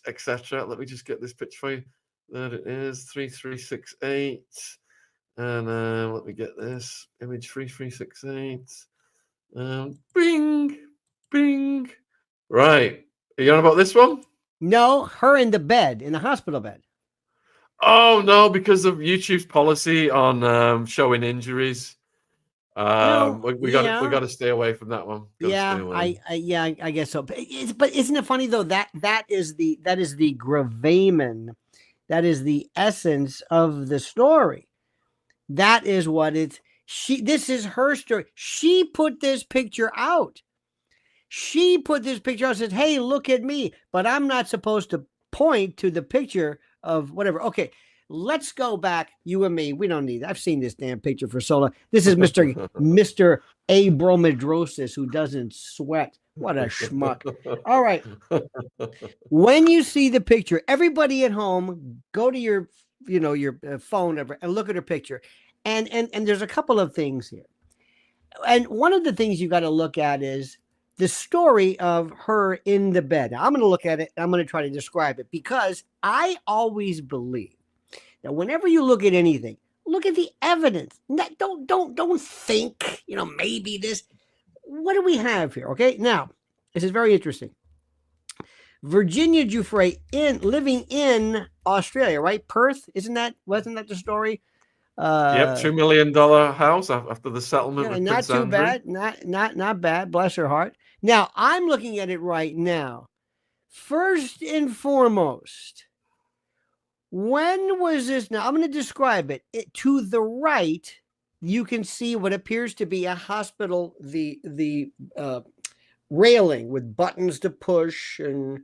etc. Let me just get this picture for you. There it is, 3368. And let me get this image 3368. Bing, bing. Right. Are you on about this one? No, her in the bed, in the hospital bed. Oh no, because of YouTube's policy on showing injuries. We got to stay away from that one. I guess so. But isn't it funny though that is the gravamen, that is the essence of the story. That is what it's. This is her story. She put this picture out. She put this picture out and said, "Hey, look at me," but I'm not supposed to point to the picture of whatever. Okay. Let's go back, you and me. We don't need that. I've seen this damn picture for so long. This is Mr. Abromedrosis who doesn't sweat. What a schmuck. All right. When you see the picture, everybody at home, go to your phone and look at her picture. And there's a couple of things here. And one of the things you got to look at is the story of her in the bed. Now, I'm going to look at it. And I'm going to try to describe it because I always believe that whenever you look at anything, look at the evidence. Don't think, maybe this. What do we have here? Okay, now this is very interesting. Virginia Giuffre living in Australia, right? Perth, wasn't that the story? Yep, $2 million house after the settlement with not Prince too Andrew. Bad, not bad. Bless her heart. Now I'm looking at it right now. First and foremost, when was this? Now I'm going to describe it. To the right, you can see what appears to be a hospital, the railing with buttons to push and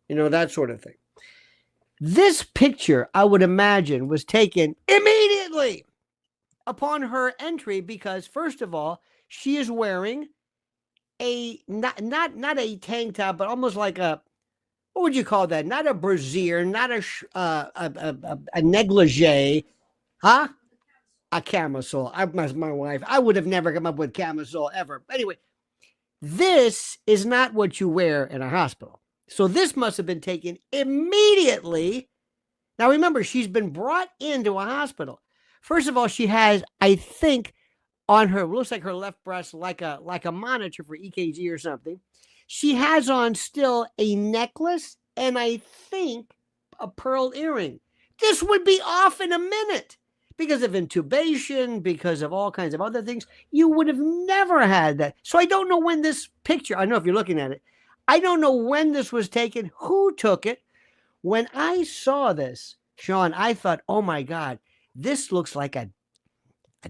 that sort of thing. This picture, I would imagine, was taken immediately upon her entry because, first of all, she is wearing a not a tank top, but almost like a, what would you call that? Not a brassiere, not a negligee, huh? A camisole. My wife. I would have never come up with camisole ever. But anyway, this is not what you wear in a hospital. So this must have been taken immediately. Now remember, she's been brought into a hospital. First of all, she has, I think, on her, looks like her left breast, like a monitor for EKG or something. She has on still a necklace and I think a pearl earring. This would be off in a minute because of intubation, because of all kinds of other things. You would have never had that. So I don't know when this picture, I know if you're looking at it, I don't know when this was taken, who took it. When I saw this, Shaun, I thought, oh my God, this looks like a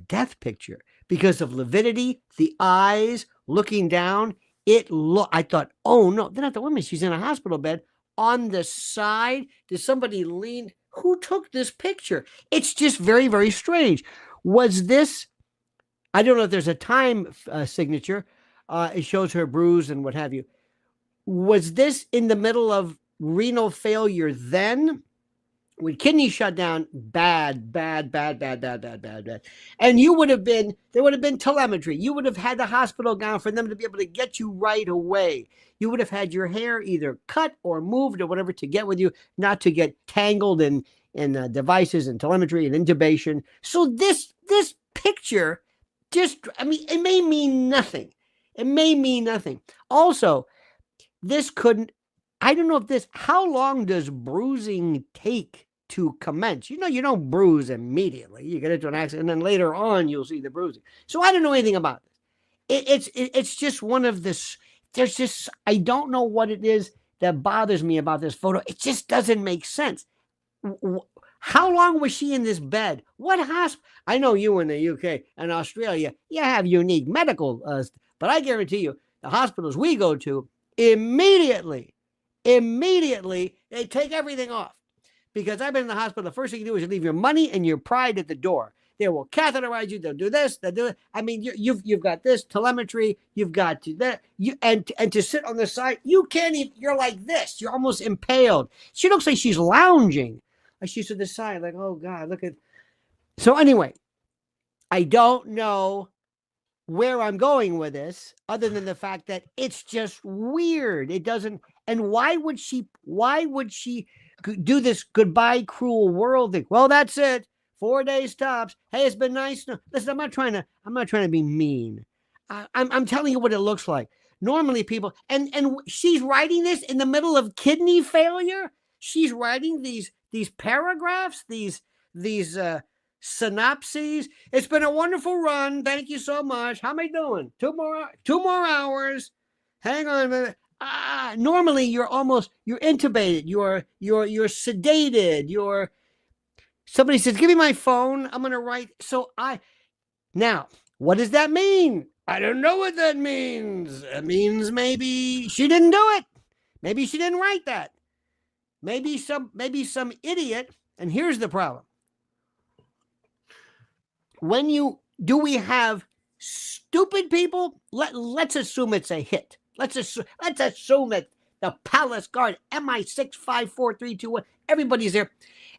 death picture because of lividity, the eyes looking down. I thought, oh no, they're not the woman. She's in a hospital bed on the side. Did somebody lean? Who took this picture? It's just very, very strange. Was this, I don't know if there's a time signature. It shows her bruise and what have you. Was this in the middle of renal failure then? With kidney shut down, bad. And there would have been telemetry. You would have had the hospital gown for them to be able to get you right away. You would have had your hair either cut or moved or whatever to get with you, not to get tangled in devices and telemetry and intubation. So this picture it may mean nothing. It may mean nothing. Also, this couldn't, I don't know if how long does bruising take to commence? You don't bruise immediately. You get into an accident and then later on you'll see the bruising. So I don't know anything about this. It's just one of this, I don't know what it is that bothers me about this photo. It just doesn't make sense. How long was she in this bed? What hospital? I know you in the UK and Australia, you have unique medical, but I guarantee you the hospitals we go to, immediately they take everything off. Because I've been in the hospital, the first thing you do is you leave your money and your pride at the door. They will catheterize you. They'll do this. They'll do it. I mean, you've got this telemetry. You've got that. And to sit on the side, you can't even. You're like this. You're almost impaled. She looks like she's lounging. Like she's to the side. Like, oh God, look at. So anyway, I don't know where I'm going with this, other than the fact that it's just weird. It doesn't. And why would she do this goodbye cruel world thing? Well, that's it. 4 days tops. Hey, it's been nice. No, listen, I'm not trying to be mean. I'm telling you what it looks like. Normally people, and she's writing this in the middle of kidney failure. She's writing these paragraphs, these synopses. It's been a wonderful run. Thank you so much. How am I doing? 2 more hours. Hang on a minute. Normally you're intubated. You're sedated. Somebody says, give me my phone. I'm going to write. Now, what does that mean? I don't know what that means. It means maybe she didn't do it. Maybe she didn't write that. Maybe some idiot. And here's the problem. Do we have stupid people? Let's assume it's a hit. Let's assume that the Palace Guard, MI6 54321, everybody's there,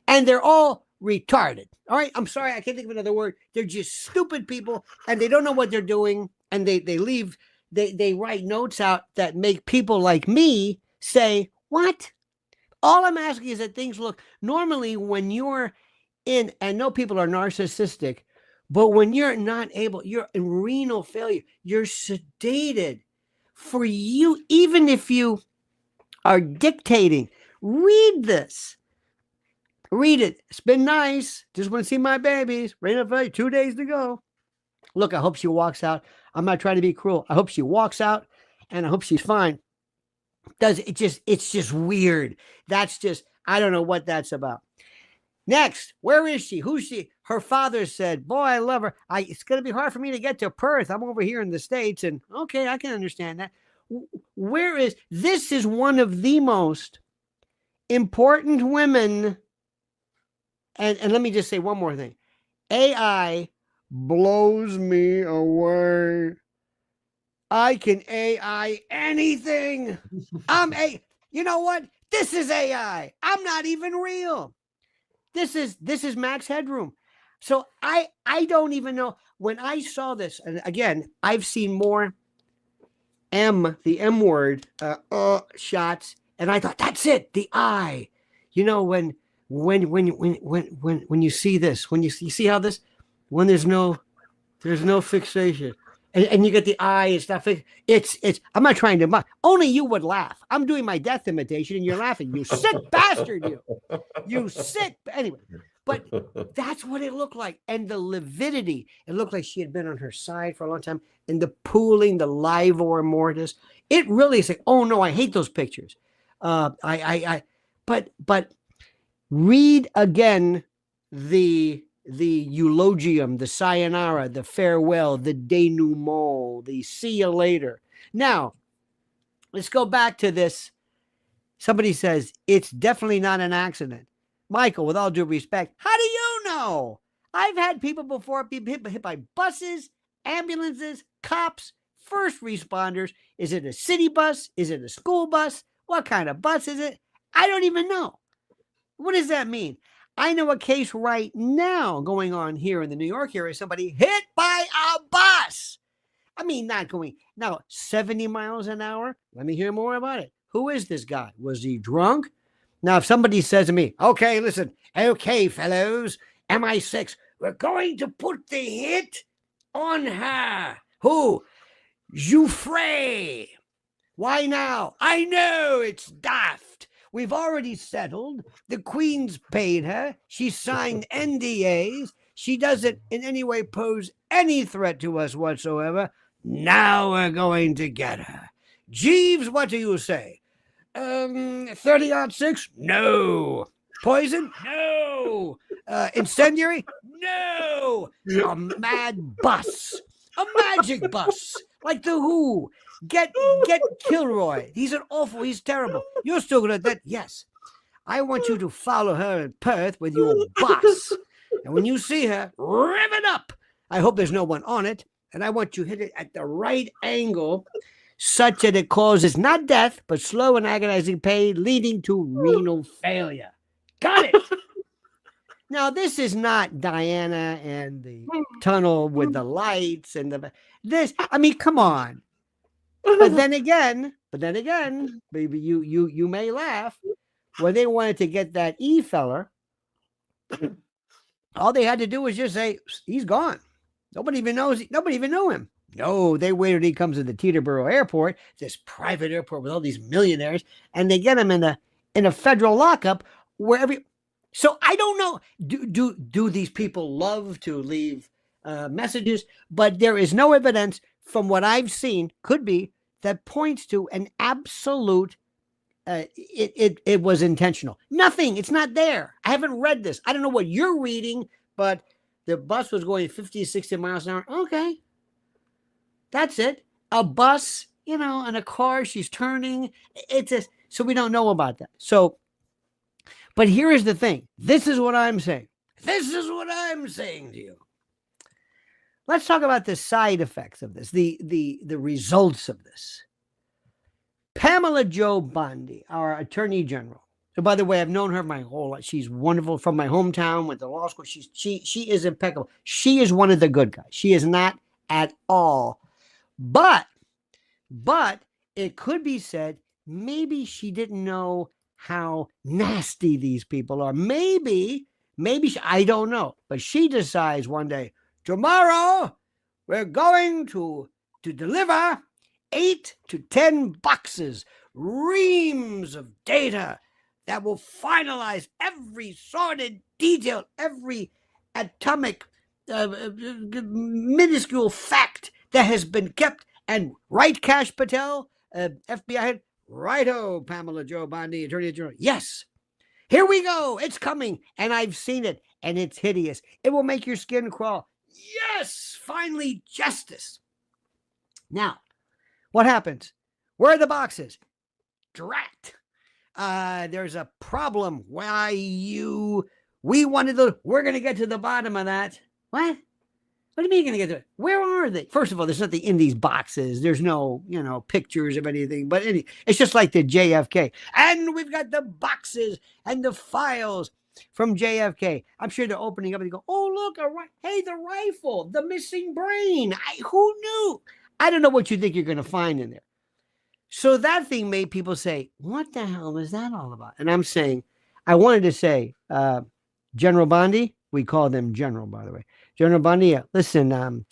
and they're all retarded. All right, I'm sorry, I can't think of another word. They're just stupid people, and they don't know what they're doing, and they leave. They write notes out that make people like me say, "What?" All I'm asking is that things look normally when you're in. I know people are narcissistic, but when you're not able, you're in renal failure. You're sedated. For you, even if you are dictating, read this. Read it. It's been nice. Just want to see my babies. Renal failure. 2 days to go. Look, I hope she walks out. I'm not trying to be cruel. I hope she walks out, and I hope she's fine. It's just weird. That's just, I don't know what that's about. Next, where is she? Who's she? Her father said, boy, I love her. It's going to be hard for me to get to Perth. I'm over here in the States. And okay, I can understand that. This is one of the most important women. And let me just say one more thing. AI blows me away. I can AI anything. You know what? This is AI. I'm not even real. This is Max Headroom. So I don't even know. When I saw this, and again, I've seen more the M word shots, and I thought, that's it, the I. You know, when you see this, when you see how this, when there's no fixation. And you get the eye, it's not fixed. It's. I'm not trying to mock. Only you would laugh. I'm doing my death imitation, and you're laughing. You sick bastard, you sick. Anyway, but that's what it looked like, and the lividity. It looked like she had been on her side for a long time, and the pooling, the livor mortis. It really is like, oh no, I hate those pictures. But read again the eulogium, the sayonara, the farewell, the denouement, the see you later. Now, let's go back to this. Somebody says, it's definitely not an accident. Michael, with all due respect, how do you know? I've had people before be hit by buses, ambulances, cops, first responders. Is it a city bus? Is it a school bus? What kind of bus is it? I don't even know. What does that mean? I know a case right now going on here in the New York area. Somebody hit by a bus. I mean, not going now 70 miles an hour. Let me hear more about it. Who is this guy? Was he drunk? Now, if somebody says to me, okay, listen, okay, fellows, MI6, we're going to put the hit on her. Who? Giuffre. Why now? I know it's daft. We've already settled. The Queen's paid her. She signed NDAs. She doesn't in any way pose any threat to us whatsoever. Now we're going to get her. Jeeves, what do you say? 30-06? No. Poison? No. Incendiary? No. A mad bus. A magic bus. Like the Who. Get Kilroy. He's terrible. You're still good at that? Yes. I want you to follow her in Perth with your bus. And when you see her, rev it up. I hope there's no one on it. And I want you to hit it at the right angle such that it causes not death, but slow and agonizing pain leading to renal failure. Got it. Now, this is not Diana and the tunnel with the lights and this. I mean, come on. But then again, baby, you may laugh. When they wanted to get that E feller, all they had to do was just say, he's gone. Nobody even knows. Nobody even knew him. No, they waited till he comes to the Teterboro airport, this private airport with all these millionaires, and they get him in a federal lockup wherever. So I don't know. Do these people love to leave messages? But there is no evidence from what I've seen, could be, that points to an absolute. It was intentional. Nothing. It's not there. I haven't read this. I don't know what you're reading, but the bus was going 50, 60 miles an hour. Okay. That's it. A bus, and a car, she's turning. So we don't know about that. So, but here is the thing. This is what I'm saying. This is what I'm saying to you. Let's talk about the side effects of this, the results of this. Pamela Jo Bondi, our Attorney General. So, by the way, I've known her my whole life. She's wonderful, from my hometown, went to law school. She is impeccable. She is one of the good guys. She is not at all. But it could be said, maybe she didn't know how nasty these people are. Maybe I don't know. But she decides one day, tomorrow we're going to deliver 8 to 10 boxes, reams of data that will finalize every sordid detail, every atomic, minuscule fact that has been kept. And right, Kash Patel, FBI head, righto, Pamela Jo Bondi, Attorney General. Yes, here we go. It's coming. And I've seen it, and it's hideous. It will make your skin crawl. Yes, finally, justice. Now, what happens? Where are the boxes? Drat. There's a problem. We're going to get to the bottom of that. What? What do you mean you're going to get to it? Where are they? First of all, there's nothing in these boxes. There's no, pictures of anything, but it's just like the JFK. And we've got the boxes and the files from JFK. I'm sure they're opening up and they go, oh, look, hey, the rifle, the missing brain. Who knew? I don't know what you think you're going to find in there. So that thing made people say, what the hell is that all about? And I'm saying, I wanted to say, General Bondi, we call them General, by the way. General Bondi, listen,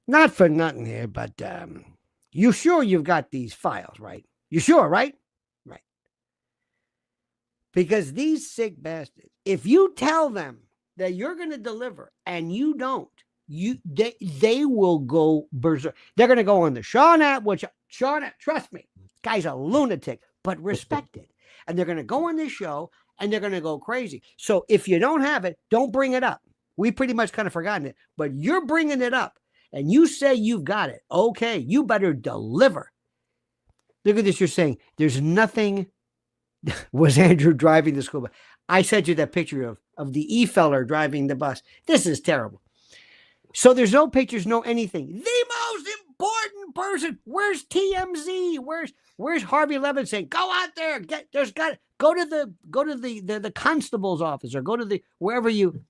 not for nothing here, but you sure you've got these files, right? You sure, right? Right. Because these sick bastards, if you tell them that you're going to deliver and you don't, they will go berserk. They're going to go on the Shaun Attwood. Shaun, trust me, guy's a lunatic, but respected. And they're going to go on this show and they're going to go crazy. So if you don't have it, don't bring it up. We pretty much kind of forgotten it, but you're bringing it up and you say you've got it. Okay, you better deliver. Look at this. You're saying there's nothing. Was Andrew driving the school bus? I sent you that picture of the E-feller driving the bus. This is terrible. So there's no pictures, no anything. The most important person. Where's TMZ? Where's Harvey Levin saying, go out there, go to the constable's office or go to the wherever you.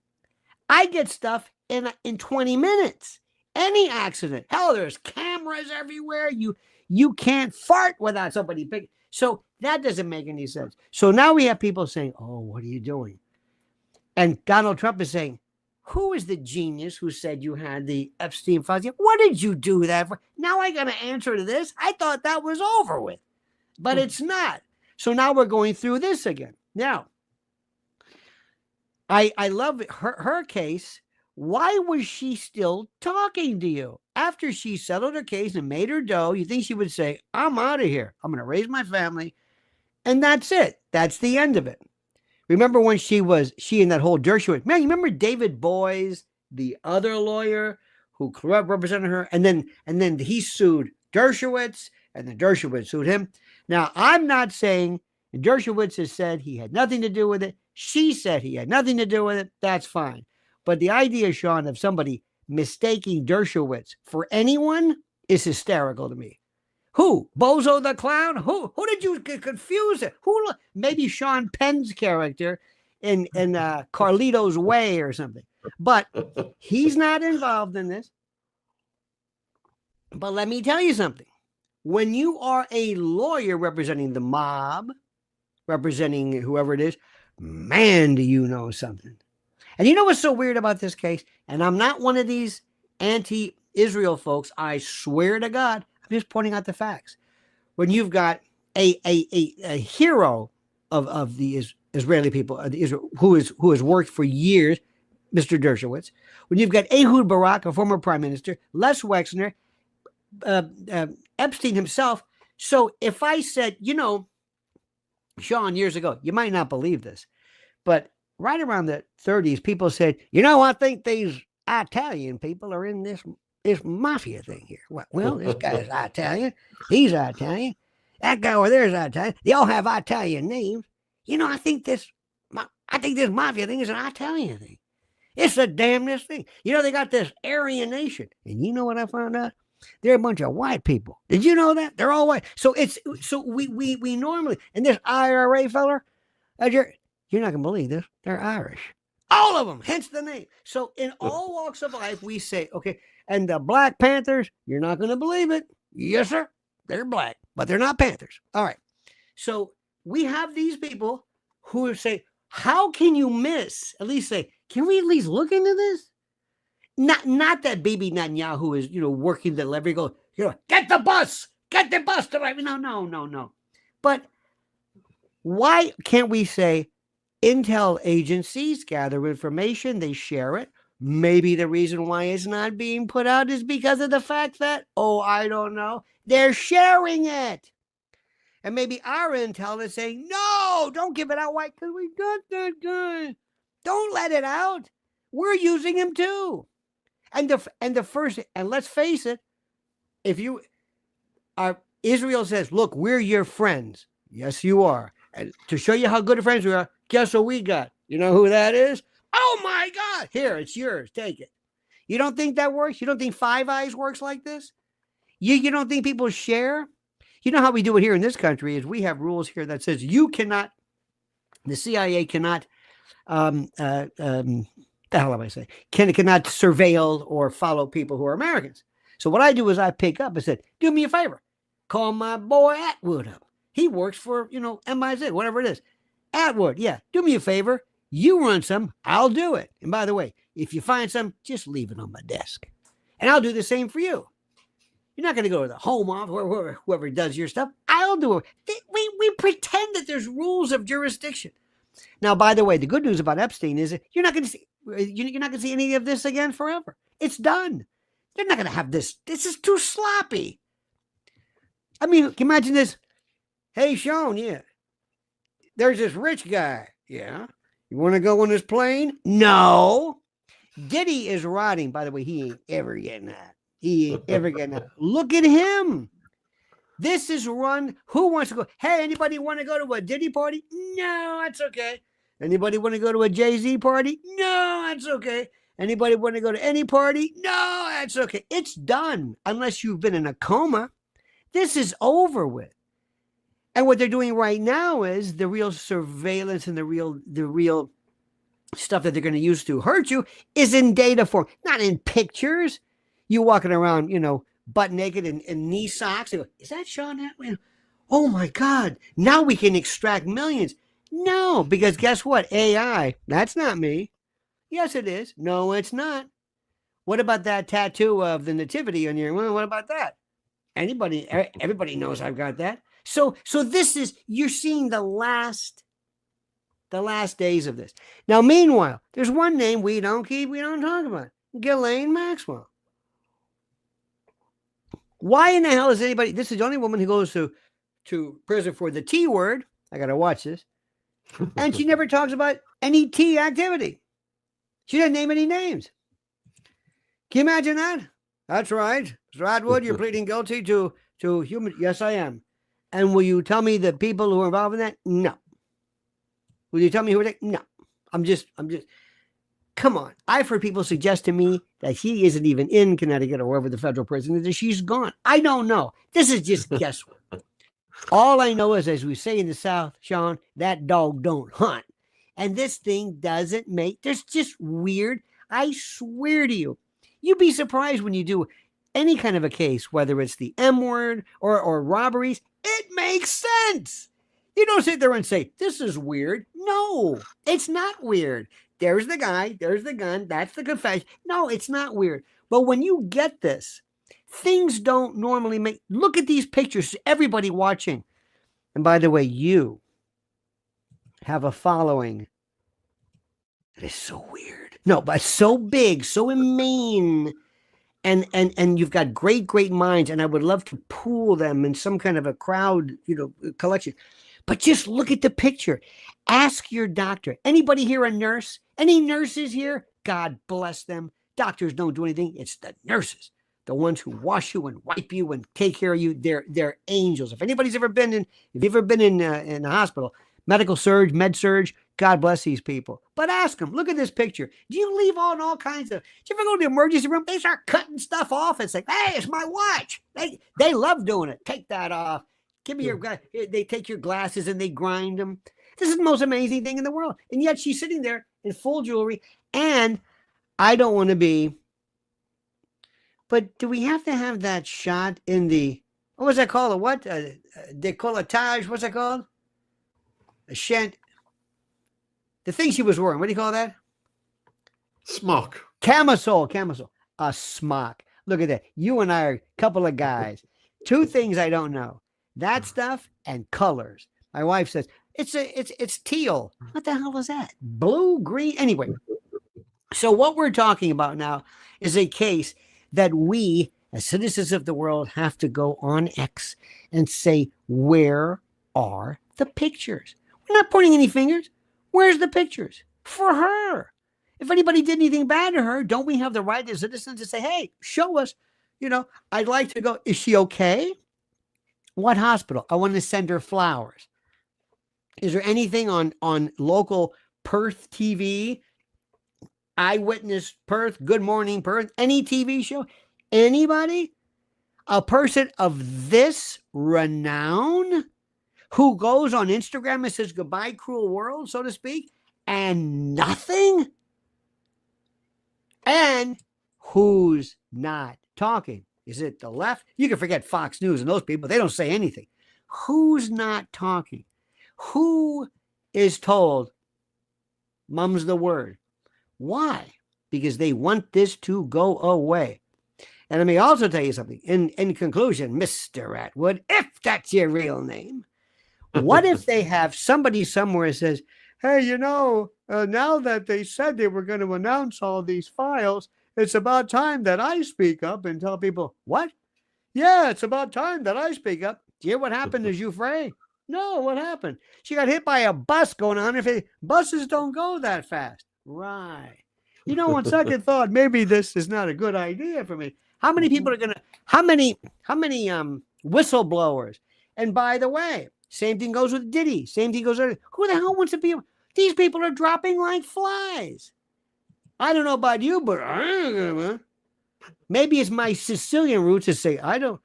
I get stuff in 20 minutes. Any accident. Hell, there's cameras everywhere. You can't fart without somebody picking. So that doesn't make any sense. So now we have people saying, oh, what are you doing? And Donald Trump is saying, who is the genius who said you had the Epstein files? What did you do that for? Now I got to answer to this. I thought that was over with, but it's not. So now we're going through this again. Now, I love her case. Why was she still talking to you? After she settled her case and made her dough, you think she would say, I'm out of here. I'm going to raise my family. And that's it. That's the end of it. Remember when she and that whole Dershowitz, man, you remember David Boies, the other lawyer who represented her, and then he sued Dershowitz, and then Dershowitz sued him. Now, I'm not saying Dershowitz has said he had nothing to do with it. She said he had nothing to do with it. That's fine. But the idea, Shaun, of somebody mistaking Dershowitz for anyone is hysterical to me. Who? Bozo the Clown? Who did you confuse it? Who? Maybe Sean Penn's character in Carlito's Way or something. But he's not involved in this. But let me tell you something. when you are a lawyer representing the mob, representing whoever it is, man, do you know something. And you know what's so weird about this case? And I'm not one of these anti-Israel folks. I swear to God, I'm just pointing out the facts. When you've got a hero of the Israeli people, who has worked for years, Mr. Dershowitz, when you've got Ehud Barak, a former prime minister, Les Wexner, Epstein himself. So if I said, Shaun, years ago, you might not believe this, but right around the 30s, people said, I think these Italian people are in this mafia thing here. Well, this guy's Italian. He's Italian. That guy over there is Italian. They all have Italian names. I think this mafia thing is an Italian thing. It's the damnedest thing. They got this Aryan nation. And you know what I found out? They're a bunch of white people. Did you know that? They're all white. So we normally, and this IRA fella, you're not going to believe this. They're Irish. All of them, hence the name. So in all walks of life, we say, okay, and the Black Panthers, you're not going to believe it. Yes, sir. They're black, but they're not Panthers. All right. So we have these people who say, how can you miss? At least say, can we at least look into this? Not that Bibi Netanyahu is, working the lever. Go, get the bus to right. No. But why can't we say intel agencies gather information, they share it? Maybe the reason why it's not being put out is because of the fact that, I don't know, they're sharing it. And maybe our intel is saying, no, don't give it out. Why? Because we got that guy. Don't let it out. We're using him too. And let's face it, Israel says, look, we're your friends. Yes, you are. And to show you how good of friends we are, guess what we got? You know who that is? Oh my God. Here, it's yours. Take it. You don't think that works? You don't think Five Eyes works like this? You don't think people share? You know how we do it here in this country is we have rules here that says the CIA cannot, cannot surveil or follow people who are Americans. So what I do is I pick up and said, do me a favor. Call my boy Attwood up. He works for, MIZ, whatever it is. Attwood, yeah, do me a favor. You run some, I'll do it. And by the way, if you find some, just leave it on my desk. And I'll do the same for you. You're not going to go to the home office, whoever does your stuff. I'll do it. We pretend that there's rules of jurisdiction. Now, by the way, the good news about Epstein is you're not going to see any of this again forever. It's done. They're not going to have this. This is too sloppy. I mean, can you imagine this? Hey, Shaun, yeah. There's this rich guy. Yeah. You want to go on his plane? No. Diddy is riding. By the way, he ain't ever getting that. He ain't ever getting that. Look at him. This is run. Who wants to go? Hey, anybody want to go to a Diddy party? No, that's okay. Anybody want to go to a Jay-Z party? No, that's okay. Anybody want to go to any party? No, that's okay. It's done. Unless you've been in a coma. This is over with. And what they're doing right now is the real surveillance and the real stuff that they're going to use to hurt you is in data form, not in pictures. You walking around, butt naked and knee socks. Go, is that Shaun Attwood? Oh my God. Now we can extract millions. No, because guess what? AI, that's not me. Yes, it is. No, it's not. What about that tattoo of the nativity on your, well, what about that? Everybody knows I've got that. So this is, you're seeing the last days of this. Now, meanwhile, there's one name we don't talk about. Ghislaine Maxwell. Why in the hell is anybody, this is the only woman who goes to prison for the T word. I got to watch this. And she never talks about any T activity. She doesn't name any names. Can you imagine that? That's right. Mr. Attwood, you're pleading guilty to human. Yes, I am. And will you tell me the people who are involved in that? No. Will you tell me who they? No. I'm just. Come on. I've heard people suggest to me that he isn't even in Connecticut or wherever the federal prison is, that she's gone. I don't know. This is just guesswork. All I know is, as we say in the South, Shaun, that dog don't hunt. And this thing doesn't make, there's just weird. I swear to you, you'd be surprised when you do. any kind of a case, whether it's the M word or robberies, it makes sense. You don't sit there and say, this is weird. No, it's not weird. There's the guy, there's the gun, that's the confession. No, it's not weird. But when you get this, things don't normally make. Look at these pictures, everybody watching. And by the way, you have a following that is so weird. No, but so big, so mean. And you've got great minds, and I would love to pool them in some kind of a crowd, collection. But just look at the picture. Ask your doctor. Anybody here a nurse? Any nurses here? God bless them. Doctors don't do anything. It's the nurses, the ones who wash you and wipe you and take care of you. They're angels. If anybody's ever been in, if you've ever been in a hospital, medical surge, med surge, God bless these people. But ask them. Look at this picture. Do you leave on all kinds of? Do you ever go to the emergency room? They start cutting stuff off. It's like, hey, it's my watch. They love doing it. Take that off. Give me your. They take your glasses and they grind them. This is the most amazing thing in the world. And yet she's sitting there in full jewelry. And I don't want to be. But do we have to have that shot in the? What was that called? A what? Décolletage. What's that called? A shant. The thing she was wearing, what do you call that? Smock. Camisole. A smock. Look at that. You and I are a couple of guys. Two things I don't know. That stuff and colors. My wife says, it's teal. What the hell is that? Blue, green? Anyway. So what we're talking about now is a case that we, as citizens of the world, have to go on X and say, where are the pictures? We're not pointing any fingers. Where's the pictures? For her. If anybody did anything bad to her, don't we have the right as citizens to say, hey, show us, I'd like to go. Is she okay? What hospital? I want to send her flowers. Is there anything on local Perth TV, Eyewitness Perth, Good Morning Perth, any TV show? Anybody? A person of this renown who goes on Instagram and says, goodbye, cruel world, so to speak, and nothing? And who's not talking? Is it the left? You can forget Fox News and those people. They don't say anything. Who's not talking? Who is told, mum's the word? Why? Because they want this to go away. And let me also tell you something. In conclusion, Mr. Attwood, if that's your real name, what if they have somebody somewhere says, hey, now that they said they were going to announce all these files, it's about time that I speak up and tell people, what? Yeah, it's about time that I speak up. Do you hear what happened to Giuffre? No, what happened? She got hit by a bus going on. Buses don't go that fast. Right. On second thought, maybe this is not a good idea for me. How many people are going to, how many whistleblowers? And by the way, same thing goes with Diddy. Same thing goes with, who the hell wants to be? These people are dropping like flies. I don't know about you, but maybe it's my Sicilian roots to say, I don't.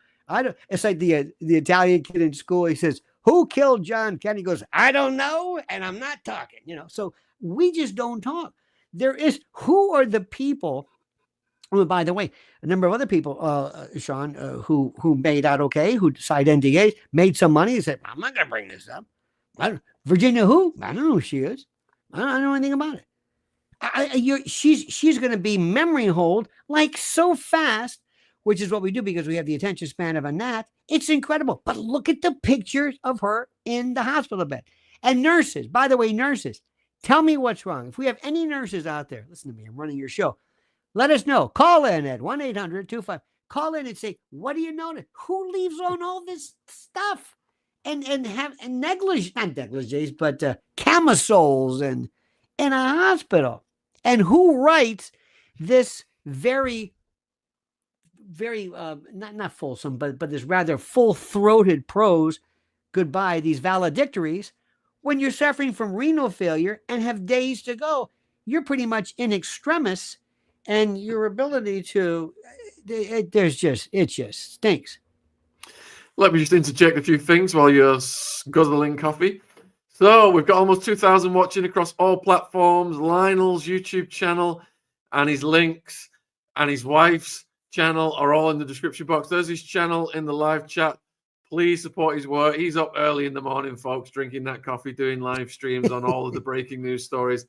It's like the Italian kid in school. He says, who killed John Kennedy? He goes, I don't know. And I'm not talking, so we just don't talk. Who are the people? Well, by the way, a number of other people, Shaun, who made out okay, who signed NDAs, made some money, and said, I'm not going to bring this up. Virginia who? I don't know who she is. I don't know anything about it. She's going to be memory hold like so fast, which is what we do because we have the attention span of a gnat. It's incredible. But look at the pictures of her in the hospital bed. And nurses, by the way, nurses, tell me what's wrong. If we have any nurses out there, listen to me, I'm running your show. Let us know. Call in at 1-800-25. Call in and say, what do you notice? Who leaves on all this stuff? And negligee, not negligees, but camisoles and in a hospital. And who writes this very, very, not fulsome, but this rather full-throated prose, goodbye, these valedictories, when you're suffering from renal failure and have days to go, you're pretty much in extremis. And your ability to, it just stinks. Let me just interject a few things while you're guzzling coffee. So we've got almost 2,000 watching across all platforms. Lionel's YouTube channel and his links and his wife's channel are all in the description box. There's his channel in the live chat. Please support his work. He's up early in the morning, folks, drinking that coffee, doing live streams on all of the breaking news stories.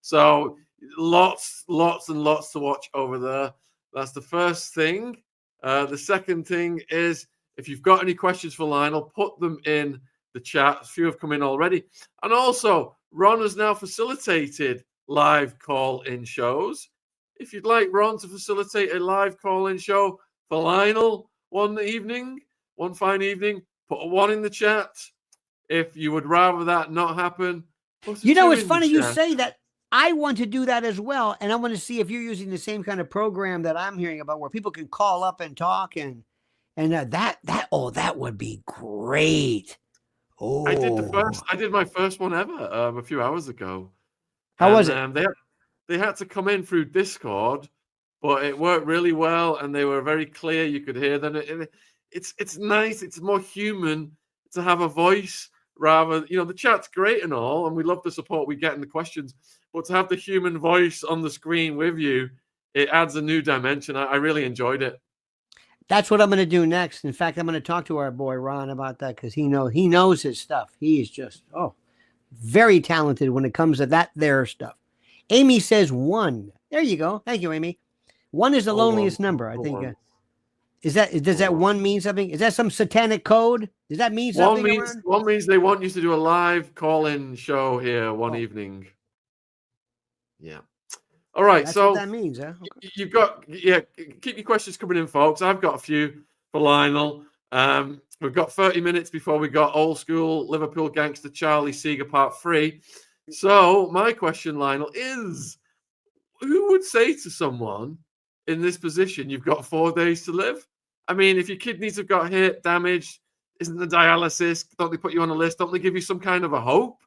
So lots and lots to watch over there. That's the first thing. The second thing is, if you've got any questions for Lionel, put them in the chat. A few have come in already. And also, Ron has now facilitated live call-in shows. If you'd like Ron to facilitate a live call-in show for Lionel one fine evening, put a 1 in the chat. If you would rather that not happen, you know, it's funny you say that. I want to do that as well, and I want to see if you're using the same kind of program that I'm hearing about, where people can call up and talk, and that would be great. Oh, I did my first one ever a few hours ago. How was it? They had to come in through Discord, but it worked really well, and they were very clear. You could hear them. It's nice. It's more human to have a voice rather. The chat's great and all, and we love the support we get in the questions. But to have the human voice on the screen with you, it adds a new dimension. I really enjoyed it. That's what I'm going to do next. In fact, I'm going to talk to our boy Ron about that, because he knows his stuff. He is just very talented when it comes to that there stuff. Amy says 1. There you go. Thank you, Amy. 1 is the loneliest number. I think. Does that 1 mean something? Is that some satanic code? Does that mean something? One means they want you to do a live call-in show here one evening. Yeah. All right. That's so what that means, huh? Okay. You've got keep your questions coming in, folks. I've got a few for Lionel. We've got 30 minutes before we got old school Liverpool gangster Charlie Seeger part 3. So my question, Lionel, is who would say to someone in this position, you've got 4 days to live? I mean, if your kidneys have got hit, damaged, isn't the dialysis? Don't they put you on a list? Don't they give you some kind of a hope?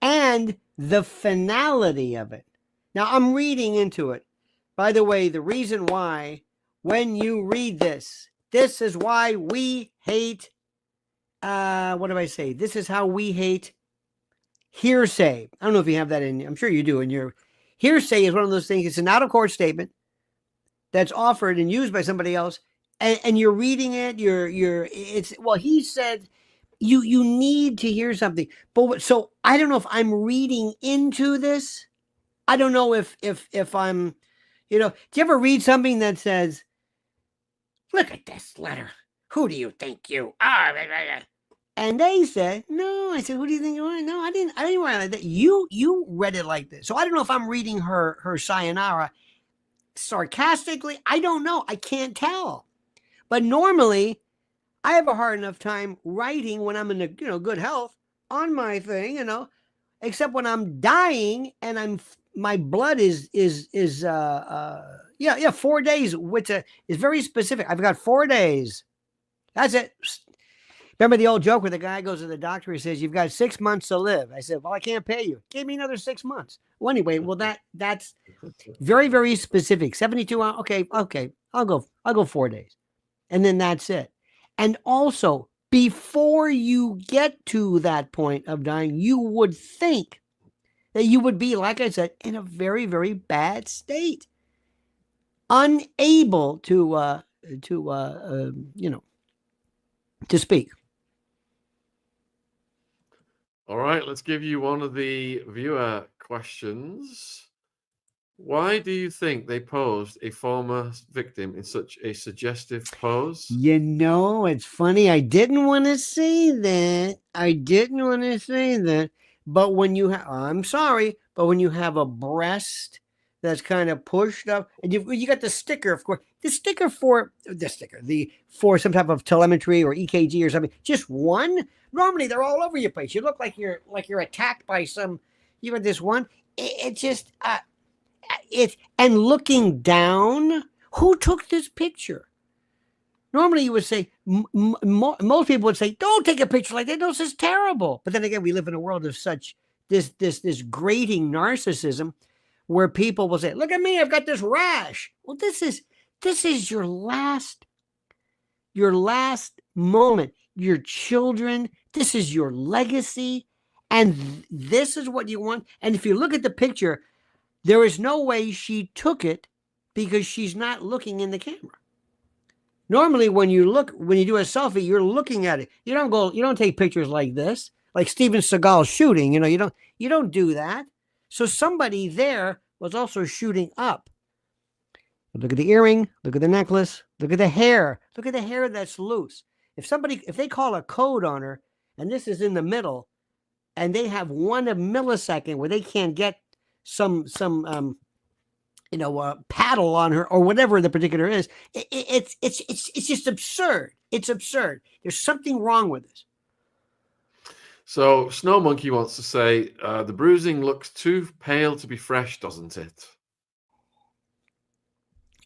And the finality of it. Now, I'm reading into it. By the way, the reason why, when you read this is why we hate, what do I say? This is how we hate hearsay. I don't know if you have that in, I'm sure you do. In your hearsay is one of those things. It's an out-of-court statement that's offered and used by somebody else, and you're reading it. He said, you need to hear something. But so I don't know if I'm reading into this. I don't know if I'm, do you ever read something that says, look at this letter. Who do you think you are? And they said, no. I said, who do you think you are? No, I didn't write it like that. You read it like this. So I don't know if I'm reading her sayonara sarcastically. I don't know. I can't tell. But normally I have a hard enough time writing when I'm in good health on my thing, except when I'm dying and my blood is 4 days, which is very specific. I've got 4 days. That's it. Remember the old joke where the guy goes to the doctor, he says, you've got 6 months to live. I said, well, I can't pay you. Give me another 6 months. Well, anyway, that's very, very specific. 72 hours. Okay. I'll go 4 days. And then that's it. And also, before you get to that point of dying, you would think that you would be, like I said, in a very, very bad state, unable to speak. All right, let's give you one of the viewer questions. Why do you think they posed a former victim in such a suggestive pose? It's funny. I didn't want to say that. But when you I'm sorry, but when you have a breast that's kind of pushed up, and you got the sticker, of course, for some type of telemetry or EKG or something, just one. Normally they're all over your place. You look like you're attacked by some. You got this one. It just and looking down. Who took this picture? Normally you would say, most people would say, don't take a picture like that. No, this is terrible. But then again, we live in a world of such this grating narcissism where people will say, look at me, I've got this rash. Well, this is your last moment, your children. This is your legacy. And this is what you want. And if you look at the picture, there is no way she took it because she's not looking in the camera. Normally, when you do a selfie, you're looking at it. You don't take pictures like this, like Steven Seagal shooting. You don't do that. So somebody there was also shooting up. Look at the earring, look at the necklace, look at the hair that's loose. If they call a code on her and this is in the middle and they have 1 millisecond where they can't get some paddle on her or whatever the particular is, it's just absurd. It's absurd. There's something wrong with this. So Snow Monkey wants to say, the bruising looks too pale to be fresh, doesn't it?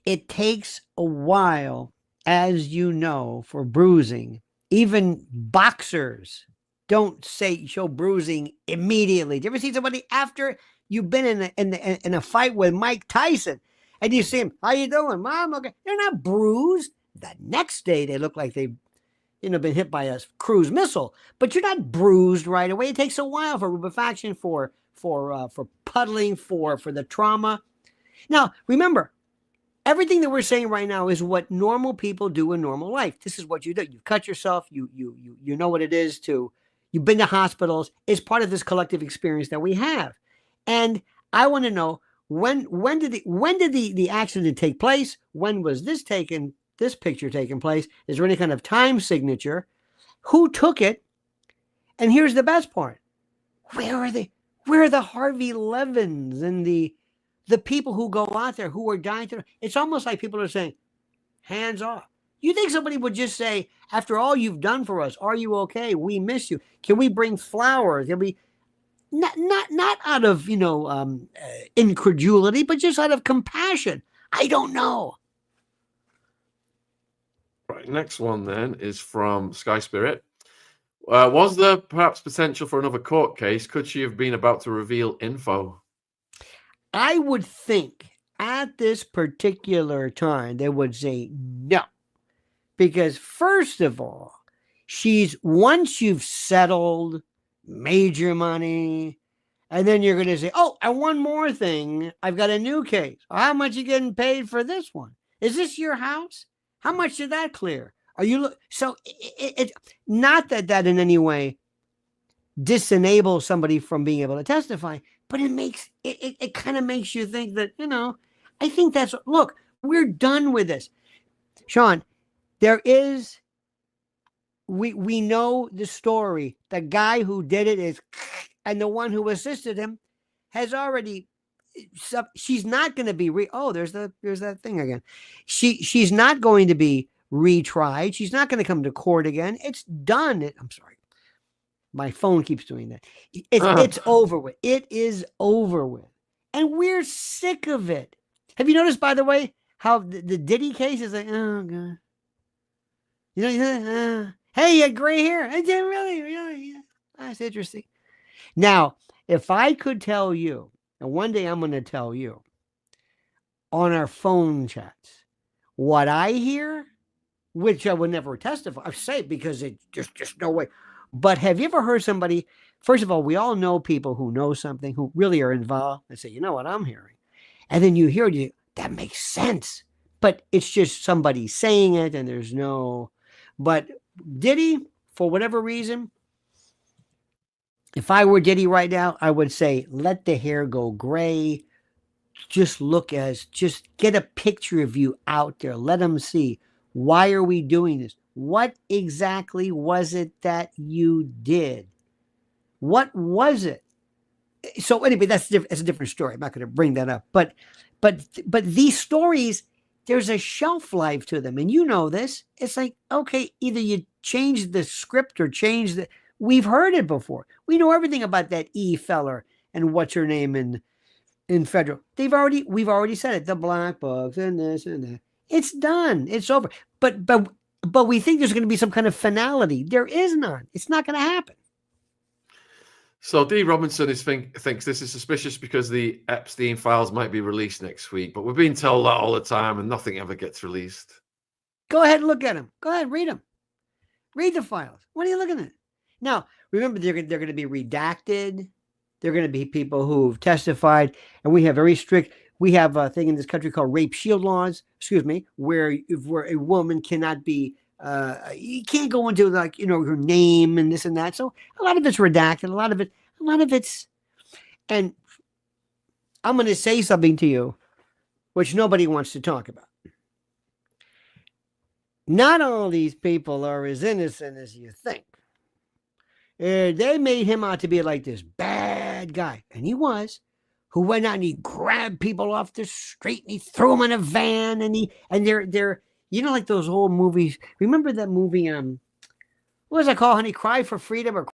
It takes a while, as you know, for bruising. Even boxers don't show bruising immediately. Do you ever see somebody after you've been in a fight with Mike Tyson and you see him, how you doing, Mom? Okay. They're not bruised. The next day they look like they've been hit by a cruise missile, but you're not bruised right away. It takes a while for rubefaction, for puddling, for the trauma. Now, remember, everything that we're saying right now is what normal people do in normal life. This is what you do. You cut yourself. You know what it is you've been to hospitals. It's part of this collective experience that we have. And I want to know when did the accident take place? When was this picture taking place? Is there any kind of time signature? Who took it? And here's the best part. Where are they? Where are the Harvey Levins and the people who go out there who are dying to? It's almost like people are saying, hands off. You think somebody would just say, after all you've done for us, are you okay? We miss you. Can we bring flowers? Can we not out of incredulity, but just out of compassion? I don't know. Right, next one then is from Sky Spirit. Was there perhaps potential for another court case? Could she have been about to reveal info? I would think at this particular time they would say no. Because first of all, once you've settled major money, and then you're going to say, oh, and one more thing, I've got a new case. How much are you getting paid for this one? Is this your house? How much did that clear? Are you so it not that in any way disenables somebody from being able to testify, but it kind of makes you think that, I think look, we're done with this. Shaun, we know the story. The guy who did it is, and the one who assisted him has already, she's not going to be, there's that thing again. She's not going to be retried. She's not going to come to court again. It's done. I'm sorry. My phone keeps doing that. It's over with. It is over with. And we're sick of it. Have you noticed, by the way, how the Diddy case is like, oh, God. Hey, you had gray hair. I didn't really. Yeah. That's interesting. Now, if I could tell you, and one day I'm going to tell you on our phone chats, what I hear, which I would never testify, I say because it's just no way. But have you ever heard somebody, first of all, we all know people who know something, who really are involved, and say, you know what I'm hearing? And then you hear it, that makes sense. But it's just somebody saying it, and there's no. But Diddy, for whatever reason, if I were Diddy right now, I would say, let the hair go gray. Just get a picture of you out there. Let them see. Why are we doing this? What exactly was it that you did? What was it? So anyway, that's a different story. I'm not going to bring that up. But these stories, there's a shelf life to them. And you know this. It's like, okay, either you change the script or we've heard it before. We know everything about that E feller and what's her name in federal. We've already said it. The black books and this and that. It's done. It's over. But we think there's going to be some kind of finality. There is none. It's not going to happen. So D. Robinson thinks this is suspicious because the Epstein files might be released next week, but we're being told that all the time and nothing ever gets released. Go ahead and look at them. Go ahead, read them. Read the files. What are you looking at? Now, remember, they're going to be redacted. They're going to be people who've testified, and we have very strict. we have a thing in this country called rape shield laws, where a woman cannot be, you can't go into like, her name and this and that. So a lot of it's redacted. A lot of it's, and I'm going to say something to you, which nobody wants to talk about. Not all these people are as innocent as you think. They made him out to be like this bad guy, and he was, who went out and he grabbed people off the street and he threw them in a van, and they're like those old movies. Remember that movie? What was it called, honey? Cry for Freedom or